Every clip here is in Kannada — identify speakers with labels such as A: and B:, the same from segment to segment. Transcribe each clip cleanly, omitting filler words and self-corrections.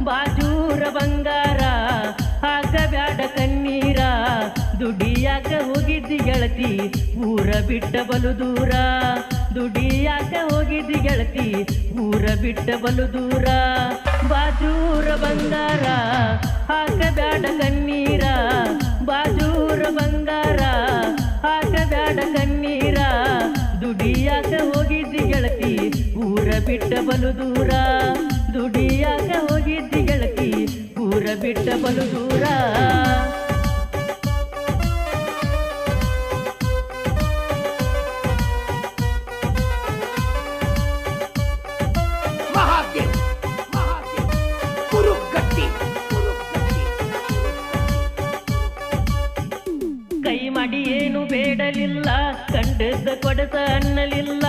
A: ಬಾಜೂರ ಬಂಗಾರ ಹಾಕಬ್ಯಾಡ ಕಣ್ಣೀರ ದುಡಿಯಾಕ ಹೋಗಿದ್ದಿ ಗೆಳತಿ ಊರ ಬಿಟ್ಟ ಬಲು ದೂರ ದುಡಿಯಾಕ ಹೋಗಿದ್ದಿ ಗೆಳತಿ ಊರ ಬಿಟ್ಟ ಬಲು ದೂರ ಬಾಜೂರ ಬಂಗಾರ ಹಾಕಬ್ಯಾಡ ಕಣ್ಣೀರ ಬಾಜೂರ ಬಂಗಾರ ಹಾಕಬ್ಯಾಡ ಕಣ್ಣೀರ ದುಡಿಯಾಕ ಹೋಗಿದ್ದಿ ಗೆಳತಿ ಊರ ಬಿಟ್ಟ ಬಲು ದೂರ ದುಡಿಯಾಕ ಹೋಗಿದ್ದಿ ಗೆಳತಿ ಊರ ಬಿಟ್ಟ ಬಲು ದೂರ ಕೈ ಮಾಡಿ ಏನು ಬೇಡಲಿಲ್ಲ ಕಂಡದ್ದ ಕೊಡಸ ಅನ್ನಲಿಲ್ಲ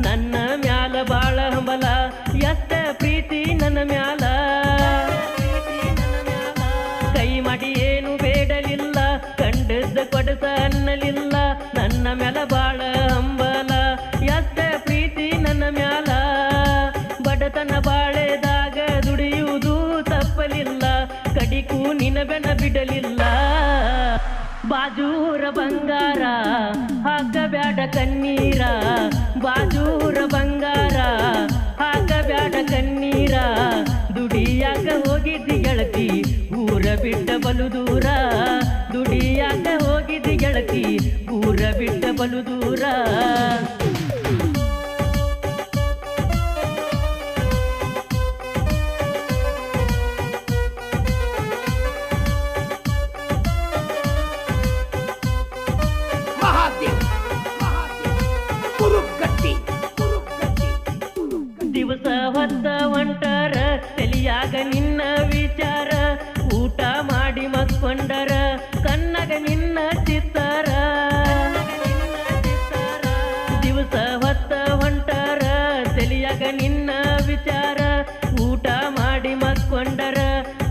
A: ನನ್ನ ಮ್ಯಾಲ ಬಾಳ ಹಂಬಲ ಎಷ್ಟ ಪ್ರೀತಿ ನನ್ನ ಮ್ಯಾಲ ಕೈ ಮಾಡಿ ಏನು ಬೇಡಲಿಲ್ಲ ಕಂಡದ್ದ ಕೊಡಸ ಅನ್ನಲಿಲ್ಲ ನನ್ನ ಮ್ಯಾಲ ಬಾಳ ಹಂಬಲ ಎಷ್ಟ ಪ್ರೀತಿ ನನ್ನ ಮ್ಯಾಲ ಬಡತನ ಬಾಳೆದಾಗ ದುಡಿಯುವುದು ತಪ್ಪಲಿಲ್ಲ ಕಡಿಗೂ ನಿನ ಬೆನ ಬಿಡಲಿಲ್ಲ ಬಾಜೂರ ಬಂಗಾರ ಹಾಕಬ್ಯಾಡ ಕಣ್ಣೀರ ಬಾಜೂರ ಬಂಗಾರ ಹಾಕಬ್ಯಾಡ ಕಣ್ಣೀರ ದುಡಿಯಾಕ ಹೋಗಿದ್ದಿ ಗೆಳತಿ ಊರ ಬಿಟ್ಟ ಬಲು ದೂರ ದುಡಿಯಾಕ ಹೋಗಿದ್ದಿ ಗೆಳತಿ ಊರ ಬಿಟ್ಟ ಬಲು ದೂರ ದಿವಸ ಹೊತ್ತ ಹೊಂಟರ ತಲಿಯಾಗ ನಿನ್ನ ವಿಚಾರ ಊಟ ಮಾಡಿ ಮಕ್ಕೊಂಡರ ಕಣ್ಣಗ ನಿನ್ನ ಚಿತ್ತಾರ ದಿವಸ ಹೊತ್ತ ಹೊಂಟರ ತಲಿಯಾಗ ನಿನ್ನ ವಿಚಾರ ಊಟ ಮಾಡಿ ಮಕ್ಕೊಂಡರ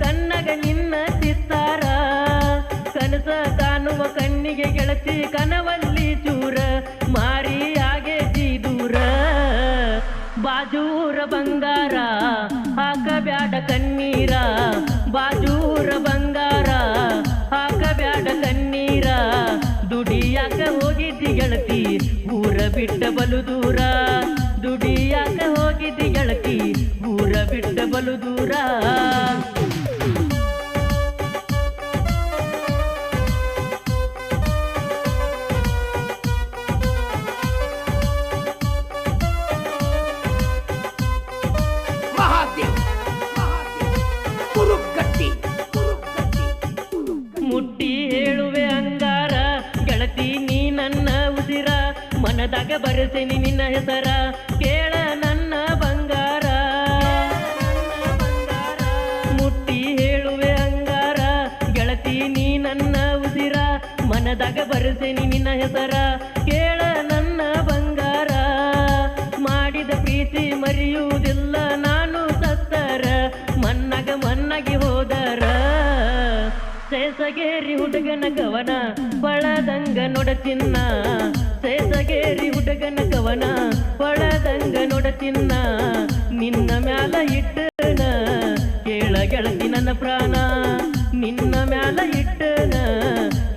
A: ಕಣ್ಣಗ ನಿನ್ನ ಚಿತ್ತಾರ ಕನಸ ಕಾಣುವ ಕಣ್ಣಿಗೆ ಗೆಳತಿ ಕನವಲ್ಲಿ ಚೂರ ಮಾರಿಯಾಗೆ ದೂರ ಬಾಜೂರ ಬಂಗಾರ ಹಾಕಬ್ಯಾಡ ಕಣ್ಣೀರ ಬಾಜೂರ ಬಂಗಾರ ಹಾಕಬ್ಯಾಡ ಕಣ್ಣೀರ ದುಡಿಯಾಕ ಹೋಗಿದ್ದಿ ಗೆಳತಿ ಊರ ಬಿಟ್ಟ ಬಲು ದೂರ ದುಡಿಯಾಕ ಹೋಗಿದ್ದಿ ಗೆಳತಿ ಊರ ಬಿಟ್ಟ ಬಲು ದೂರ ಮುಟ್ಟಿ ಹೇಳುವೆ ಅಂಗಾರ ಗೆಳತಿ ನೀ ನನ್ನ ಉಸಿರ ಮನದಾಗ ಬರೆಸೆನಿ ನಿನ್ನ ಹೆಸರ ಕೇಳ ನನ್ನ ಬಂಗಾರ ಮುಟ್ಟಿ ಹೇಳುವೆ ಅಂಗಾರ ಗೆಳತಿ ನೀ ನನ್ನ ಉಸಿರ ಮನದಾಗ ಬರೆಸೆನಿ ನಿನ್ನ ಹೆಸರ ಕೇಳ ನನ್ನ ಬಂಗಾರ ಮಾಡಿದ ಪ್ರೀತಿ ಮರೆಯುವುದಿಲ್ಲ ನಾನು ಸತ್ತರ ಮನ್ನಗೆ ಹೋದರ ಸೇಸಗೇರಿ ಹುಡುಗನ ಕವನ ಪಳದಂಗ ನೊಡತಿನ್ನ ಸೇಸಗೇರಿ ಹುಡುಗನ ಕವನ ಪಳದಂಗ ನೊಡತಿನ್ನ ನಿನ್ನ ಮ್ಯಾಲ ಇಟ್ಟನ ಕೇಳ ಗೆಳತಿ ನನ್ನ ಪ್ರಾಣ ನಿನ್ನ ಮ್ಯಾಲ ಇಟ್ಟನ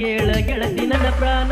A: ಕೇಳ ಗೆಳತಿ ನನ್ನ ಪ್ರಾಣ